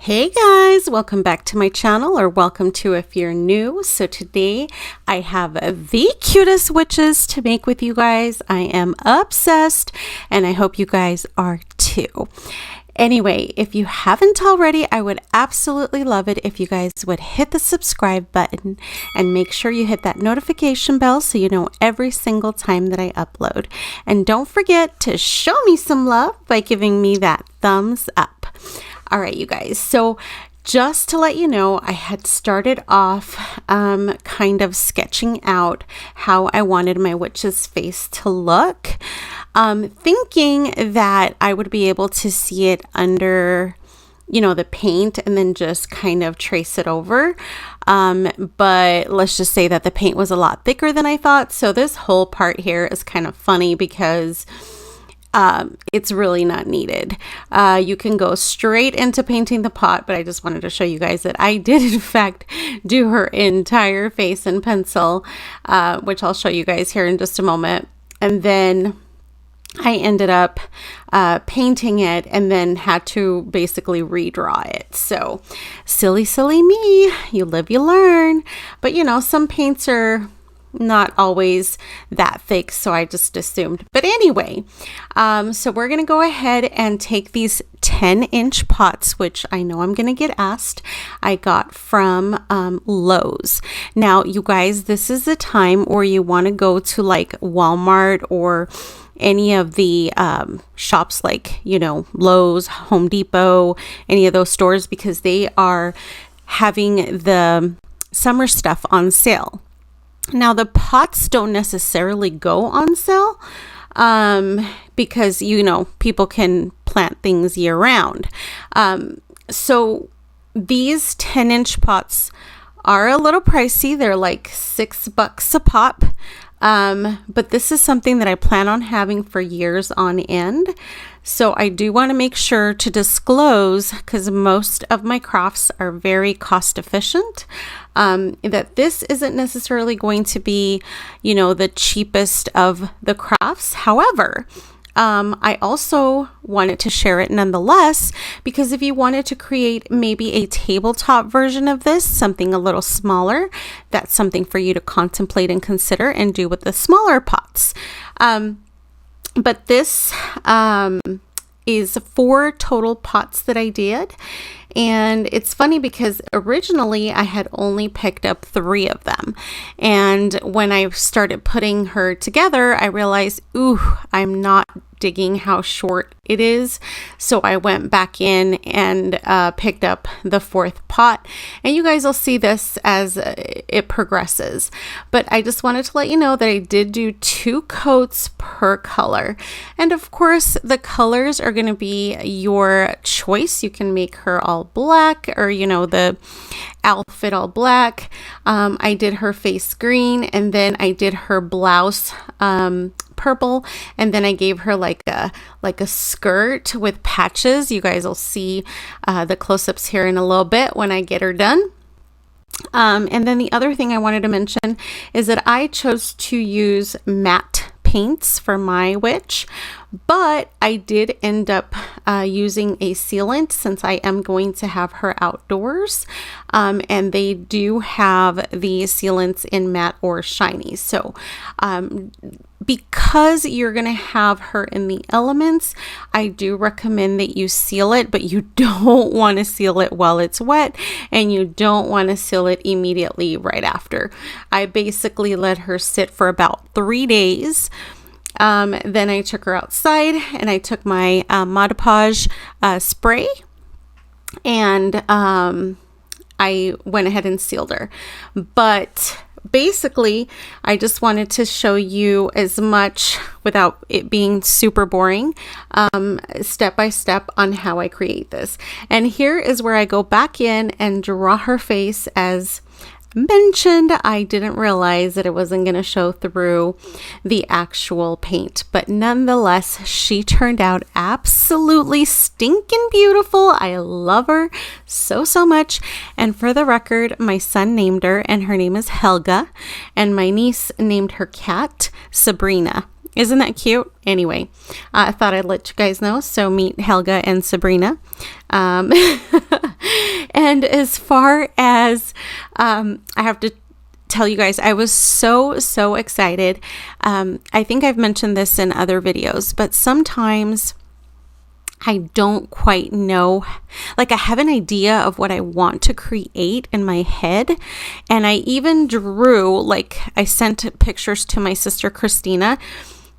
Hey guys, welcome back to my channel, or welcome to if you're new. So today I have the cutest witches to make with you guys. I am obsessed and I hope you guys are too. Anyway, if you haven't already, I would absolutely love it if you guys would hit the subscribe button and make sure you hit that notification bell so you know every single time that I upload. And don't forget to show me some love by giving me that thumbs up. All right, you guys, so just to let you know, I had started off kind of sketching out how I wanted my witch's face to look, thinking that I would be able to see it under, the paint and then just kind of trace it over. But let's just say that the paint was a lot thicker than I thought. So this whole part here is kind of funny because it's really not needed. You can go straight into painting the pot, but I just wanted to show you guys that I did in fact do her entire face in pencil, which I'll show you guys here in just a moment. And then I ended up painting it and then had to basically redraw it. So silly me, you live, you learn. But some paints are not always that thick, so I just assumed. But anyway, so we're gonna go ahead and take these 10-inch pots, which I know I'm gonna get asked. I got from Lowe's. Now, you guys, this is the time where you want to go to like Walmart or any of the shops like Lowe's, Home Depot, any of those stores, because they are having the summer stuff on sale. Now, the pots don't necessarily go on sale because, people can plant things year round. So these 10-inch pots are a little pricey. They're like $6 a pop. But this is something that I plan on having for years on end. So I do want to make sure to disclose, because most of my crafts are very cost efficient, that this isn't necessarily going to be, the cheapest of the crafts. However, I also wanted to share it nonetheless, because if you wanted to create maybe a tabletop version of this, something a little smaller, that's something for you to contemplate and consider and do with the smaller pots. But this is 4 total pots that I did. And it's funny because originally I had only picked up 3 of them. And when I started putting her together, I realized, I'm not digging how short it is. So I went back in and picked up the 4th pot. And you guys will see this as it progresses. But I just wanted to let you know that I did do 2 coats per color. And of course, the colors are going to be your choice. You can make her all black, or the outfit all black. I did her face green, and then I did her blouse purple, and then I gave her like a skirt with patches. You guys will see the close-ups here in a little bit when I get her done. And then the other thing I wanted to mention is that I chose to use matte paints for my witch, but I did end up using a sealant since I am going to have her outdoors, and they do have the sealants in matte or shiny. So because you're going to have her in the elements, I do recommend that you seal it, but you don't want to seal it while it's wet, and you don't want to seal it immediately right after. I basically let her sit for about 3 days. Then I took her outside and I took my Mod Podge spray, and I went ahead and sealed her. But basically, I just wanted to show you as much without it being super boring, step by step on how I create this. And here is where I go back in and draw her face. As mentioned, I didn't realize that it wasn't going to show through the actual paint, but nonetheless, she turned out absolutely stinking beautiful. I love her so much. And for the record, my son named her, and her name is Helga, and my niece named her cat Sabrina. Isn't that cute? Anyway, I thought I'd let you guys know. So meet Helga and Sabrina. And as far as, I have to tell you guys, I was so excited. I think I've mentioned this in other videos, but sometimes I don't quite know, like I have an idea of what I want to create in my head. And I even drew, like I sent pictures to my sister Christina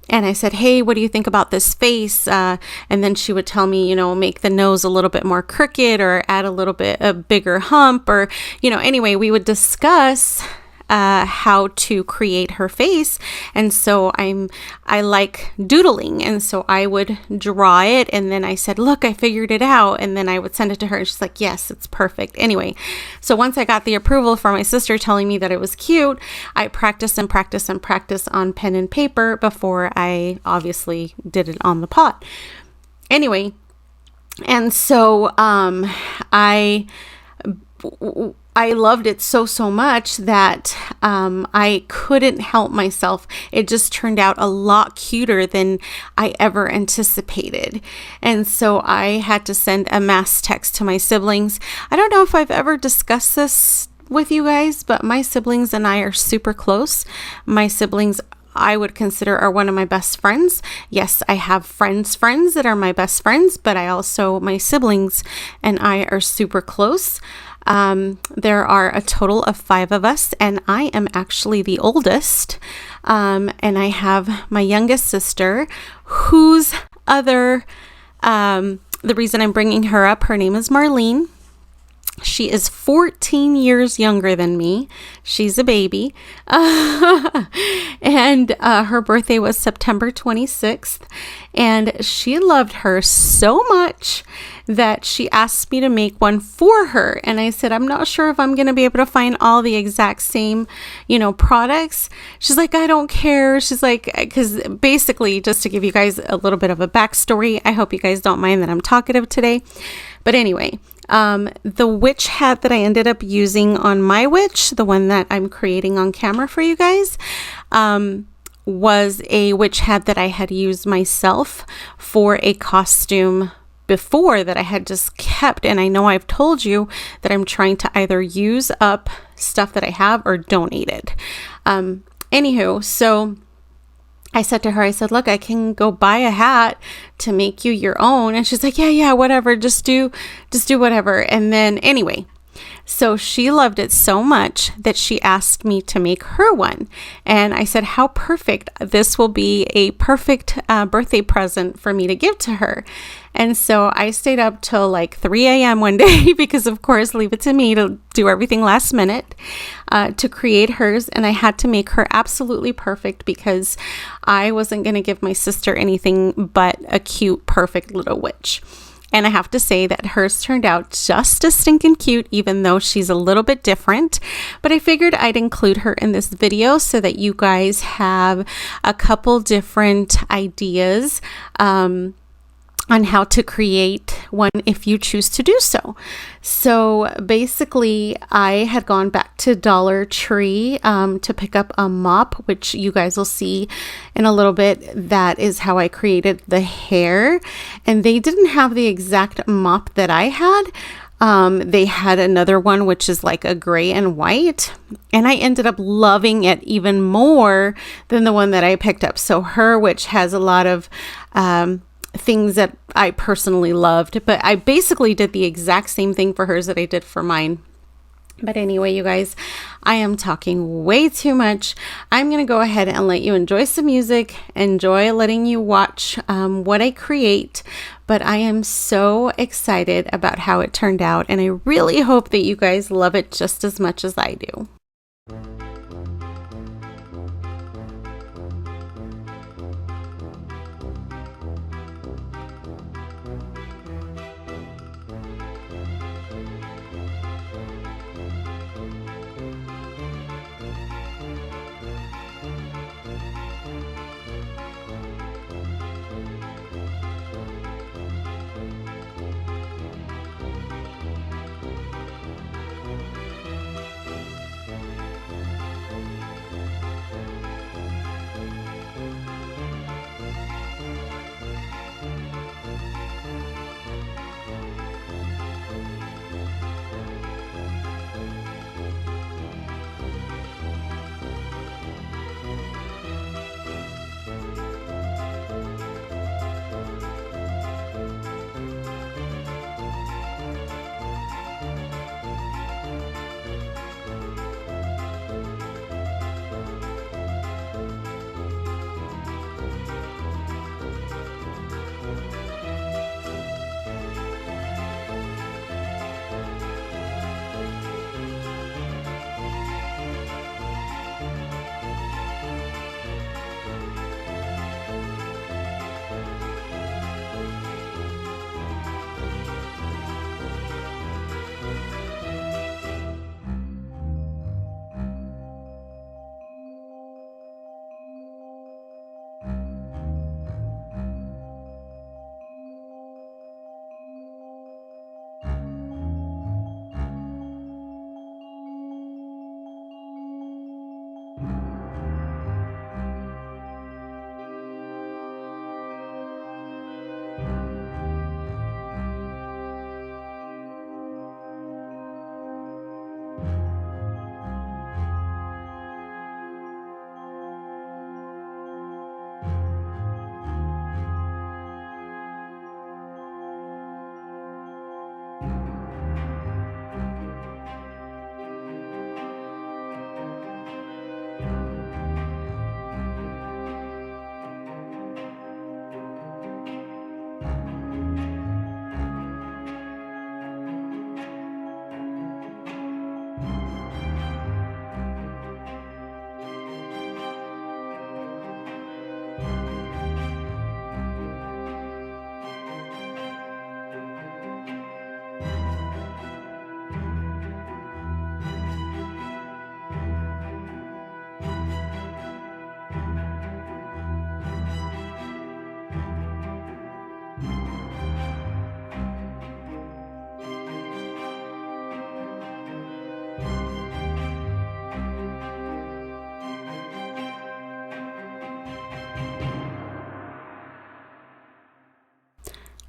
and I said, hey, what do you think about this face? And then she would tell me, make the nose a little bit more crooked or add a bigger hump, or, anyway, we would discuss how to create her face. And so I like doodling. And so I would draw it. And then I said, look, I figured it out. And then I would send it to her. And she's like, yes, it's perfect. Anyway, so once I got the approval from my sister telling me that it was cute, I practiced on pen and paper before I obviously did it on the pot. Anyway, and so I loved it so much that I couldn't help myself. It just turned out a lot cuter than I ever anticipated. And so I had to send a mass text to my siblings. I don't know if I've ever discussed this with you guys, but my siblings and I are super close. My siblings, I would consider, are one of my best friends. Yes, I have friends that are my best friends, but my siblings and I are super close. There are a total of 5 of us, and I am actually the oldest. And I have my youngest sister, whose the reason I'm bringing her up, her name is Marlene. She is 14 years younger than me. She's a baby. And her birthday was September 26th. And she loved her so much that she asked me to make one for her. And I said, I'm not sure if I'm going to be able to find all the exact same, products. She's like, I don't care. She's like, because basically, just to give you guys a little bit of a backstory, I hope you guys don't mind that I'm talkative today. But anyway, the witch hat that I ended up using on my witch, the one that I'm creating on camera for you guys, was a witch hat that I had used myself for a costume before that I had just kept. And I know I've told you that I'm trying to either use up stuff that I have or donate it. Anywho, so I said to her, look, I can go buy a hat to make you your own. And she's like, yeah, whatever. Just do whatever. And then anyway, so she loved it so much that she asked me to make her one. And I said, how perfect. This will be a perfect birthday present for me to give to her. And so I stayed up till like 3 a.m. one day because, of course, leave it to me to do everything last minute to create hers. And I had to make her absolutely perfect because I wasn't going to give my sister anything but a cute, perfect little witch. And I have to say that hers turned out just as stinking cute, even though she's a little bit different. But I figured I'd include her in this video so that you guys have a couple different ideas on how to create one if you choose to do so. So basically, I had gone back to Dollar Tree to pick up a mop, which you guys will see in a little bit. That is how I created the hair. And they didn't have the exact mop that I had. They had another one, which is like a gray and white. And I ended up loving it even more than the one that I picked up. So her, which has a lot of things that I personally loved, but I basically did the exact same thing for hers that I did for mine. But anyway, you guys, I am talking way too much. I'm going to go ahead and let you enjoy some music, enjoy letting you watch what I create. But I am so excited about how it turned out, and I really hope that you guys love it just as much as I do.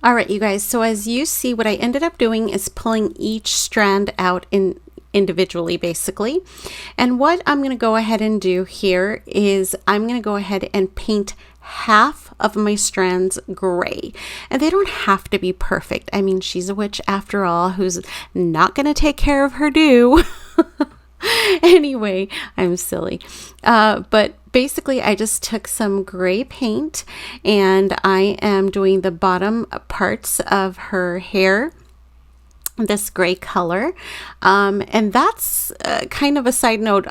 All right, you guys, so as you see, what I ended up doing is pulling each strand out individually, basically. And what I'm going to go ahead and do here is I'm going to go ahead and paint half of my strands gray. And they don't have to be perfect. I mean, she's a witch after all, who's not going to take care of her due. Anyway, I'm silly. But basically, I just took some gray paint and I am doing the bottom parts of her hair this gray color. And that's kind of a side note,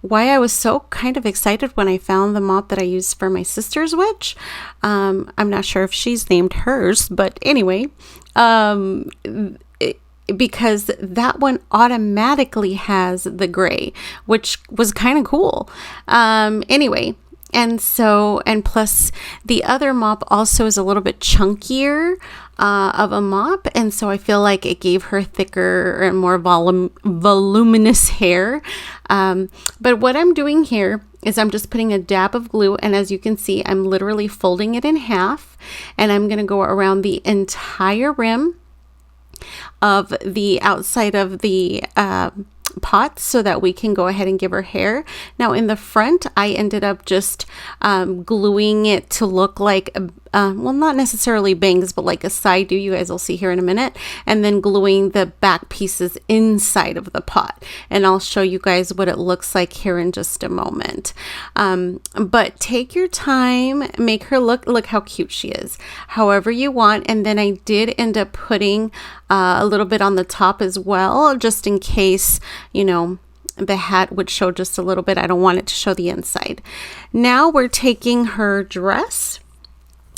why I was so kind of excited when I found the mop that I used for my sister's witch. I'm not sure if she's named hers, but anyway, because that one automatically has the gray, which was kind of cool. Anyway, and plus the other mop also is a little bit chunkier of a mop, and so I feel like it gave her thicker and more voluminous hair. But what I'm doing here is I'm just putting a dab of glue, and as you can see, I'm literally folding it in half, and I'm going to go around the entire rim of the outside of the pot so that we can go ahead and give her hair. Now in the front, I ended up just gluing it to look like, well, not necessarily bangs, but like a side do. You guys will see here in a minute. And then gluing the back pieces inside of the pot. And I'll show you guys what it looks like here in just a moment. But take your time, make her look how cute she is, however you want. And then I did end up putting a little bit on the top as well, just in case, you know, the hat would show just a little bit. I don't want it to show the inside. Now we're taking her dress,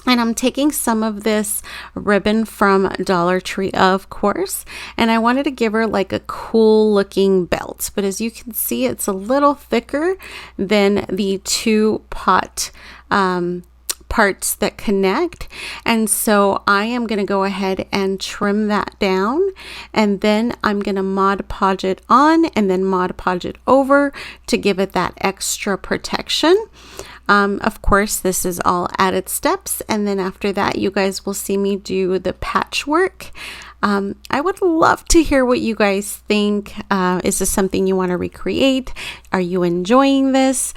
and I'm taking some of this ribbon from Dollar Tree, of course, and I wanted to give her like a cool looking belt. But as you can see, it's a little thicker than the two pot parts that connect, and so I am going to go ahead and trim that down, and then I'm going to Mod Podge it on and then Mod Podge it over to give it that extra protection. Of course, this is all added steps, and then after that you guys will see me do the patchwork. I would love to hear what you guys think. Is this something you want to recreate? Are you enjoying this?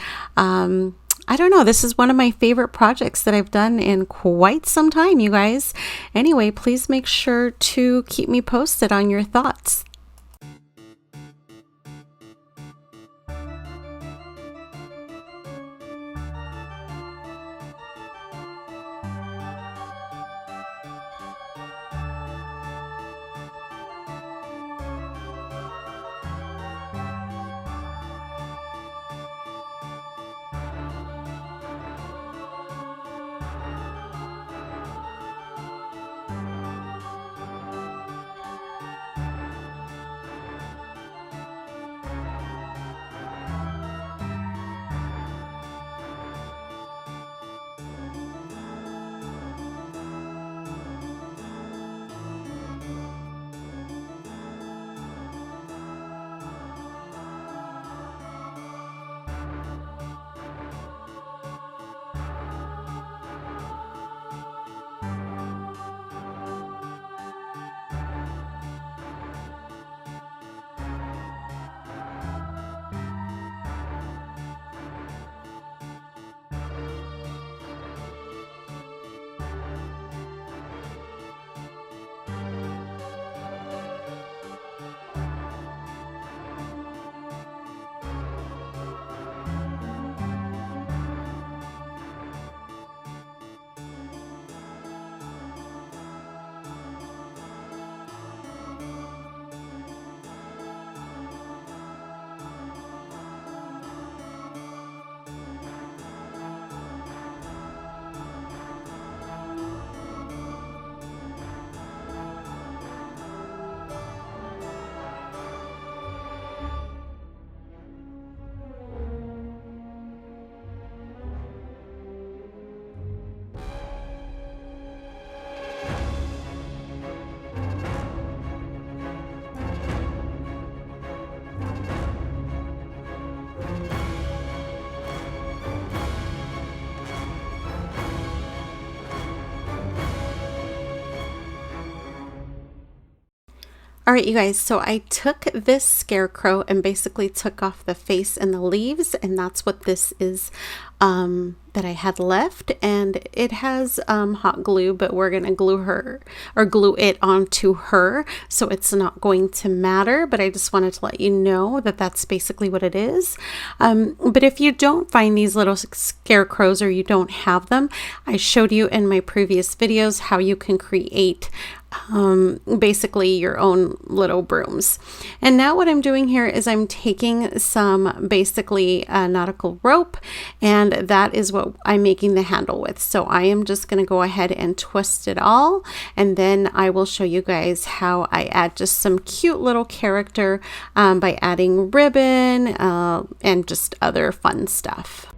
I don't know. This is one of my favorite projects that I've done in quite some time, you guys. Anyway, please make sure to keep me posted on your thoughts. All right, you guys, so I took this scarecrow and basically took off the face and the leaves, and that's what this is that I had left. And it has hot glue, but we're gonna glue her or glue it onto her, so it's not going to matter. But I just wanted to let you know that that's basically what it is. But if you don't find these little scarecrows or you don't have them, I showed you in my previous videos how you can create basically your own little brooms. And now what I'm doing here is I'm taking some basically nautical rope, and that is what I'm making the handle with. So I am just going to go ahead and twist it all, and then I will show you guys how I add just some cute little character by adding ribbon and just other fun stuff.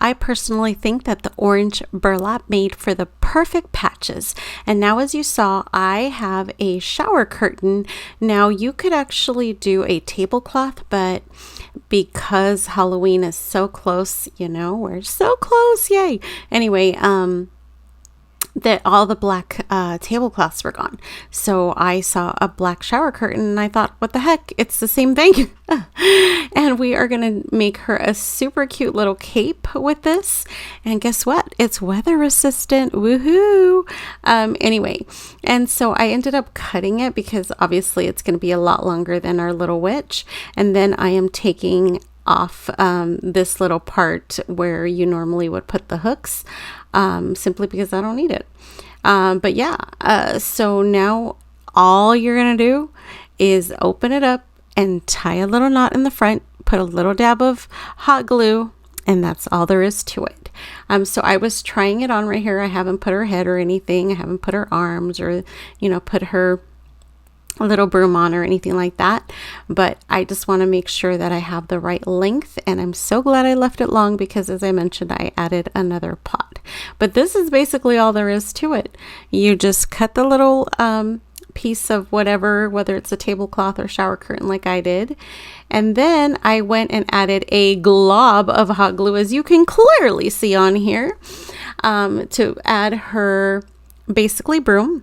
I personally think that the orange burlap made for the perfect patches. And now, as you saw, I have a shower curtain. Now you could actually do a tablecloth, but because Halloween is so close, we're so close, yay. Anyway, that all the black tablecloths were gone. So I saw a black shower curtain and I thought, what the heck? It's the same thing. And we are going to make her a super cute little cape with this. And guess what? It's weather resistant. Woohoo! Anyway, and so I ended up cutting it because obviously it's going to be a lot longer than our little witch. And then I am taking off this little part where you normally would put the hooks, simply because I don't need it. But yeah, so now all you're going to do is open it up and tie a little knot in the front, put a little dab of hot glue, and that's all there is to it. So I was trying it on right here. I haven't put her head or anything. I haven't put her arms or, put her little broom on or anything like that, but I just want to make sure that I have the right length, and I'm so glad I left it long because, as I mentioned, I added another pot. But this is basically all there is to it. You just cut the little piece of whatever, whether it's a tablecloth or shower curtain like I did, and then I went and added a glob of hot glue, as you can clearly see on here, to add her basically broom.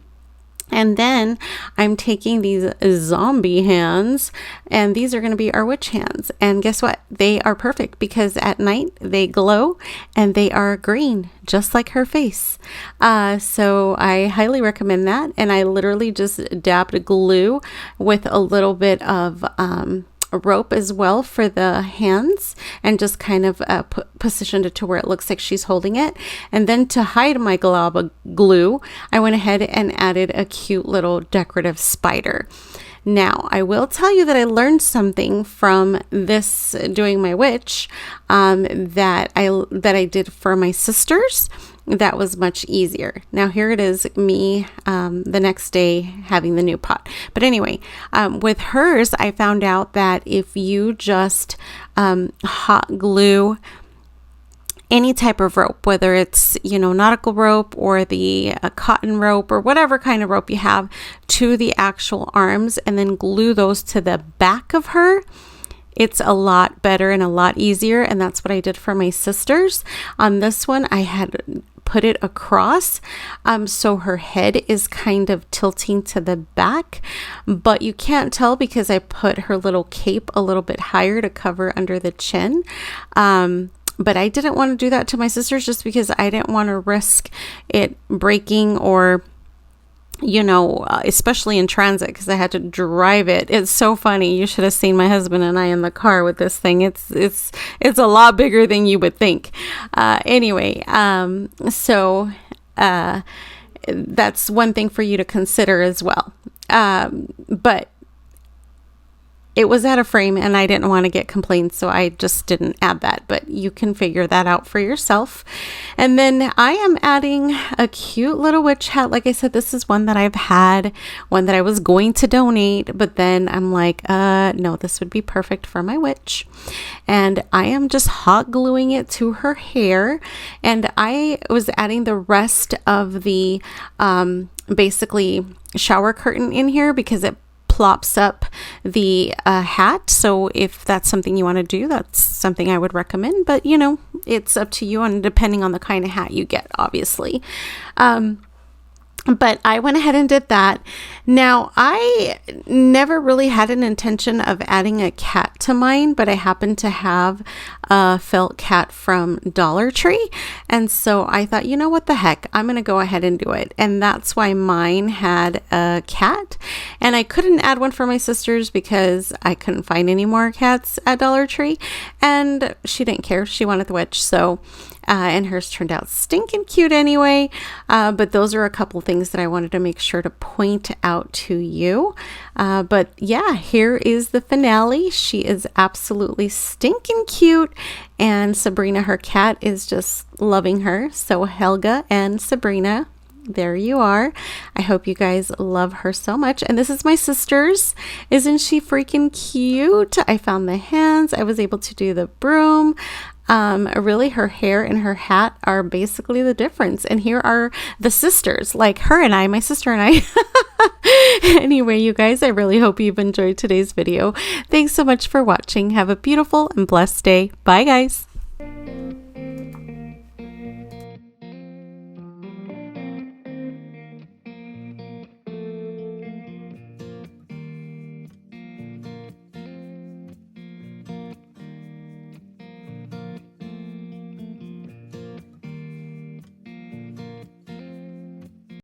And then I'm taking these zombie hands, and these are going to be our witch hands. And guess what? They are perfect because at night they glow and they are green, just like her face. So I highly recommend that. And I literally just dabbed glue with a little bit of rope as well for the hands, and just kind of positioned it to where it looks like she's holding it. And then to hide my glob of glue, I went ahead and added a cute little decorative spider. Now, I will tell you that I learned something from this doing my witch that I did for my sisters. That was much easier. Now here it is, me the next day having the new pot. But anyway, with hers, I found out that if you just hot glue any type of rope, whether it's, nautical rope or the cotton rope or whatever kind of rope you have, to the actual arms, and then glue those to the back of her, it's a lot better and a lot easier. And that's what I did for my sisters. On this one, I had put it across, so her head is kind of tilting to the back, but you can't tell because I put her little cape a little bit higher to cover under the chin. But I didn't want to do that to my sisters just because I didn't want to risk it breaking or, especially in transit, because I had to drive it. It's so funny. You should have seen my husband and I in the car with this thing. It's a lot bigger than you would think. Anyway, so that's one thing for you to consider as well. But it was at a frame and I didn't want to get complaints, so I just didn't add that, but you can figure that out for yourself. And then I am adding a cute little witch hat. Like I said, this is one that I've had, one that I was going to donate, but then I'm like, no, this would be perfect for my witch. And I am just hot gluing it to her hair, and I was adding the rest of the basically shower curtain in here because it plops up the hat. So if that's something you want to do, that's something I would recommend, but it's up to you, and depending on the kind of hat you get, obviously. But I went ahead and did that. Now, I never really had an intention of adding a cat to mine, but I happen to have a felt cat from Dollar Tree. And so I thought, what the heck, I'm going to go ahead and do it. And that's why mine had a cat. And I couldn't add one for my sisters because I couldn't find any more cats at Dollar Tree. And she didn't care. She wanted the witch. So and hers turned out stinking cute anyway. But those are a couple things that I wanted to make sure to point out to you. But yeah, here is the finale. She is absolutely stinking cute. And Sabrina, her cat, is just loving her. So Helga and Sabrina, there you are. I hope you guys love her so much. And this is my sister's. Isn't she freaking cute? I found the hands. I was able to do the broom. Really, her hair and her hat are basically the difference. And here are the sisters, like her and I, my sister and I. Anyway, you guys, I really hope you've enjoyed today's video. Thanks so much for watching. Have a beautiful and blessed day. Bye, guys.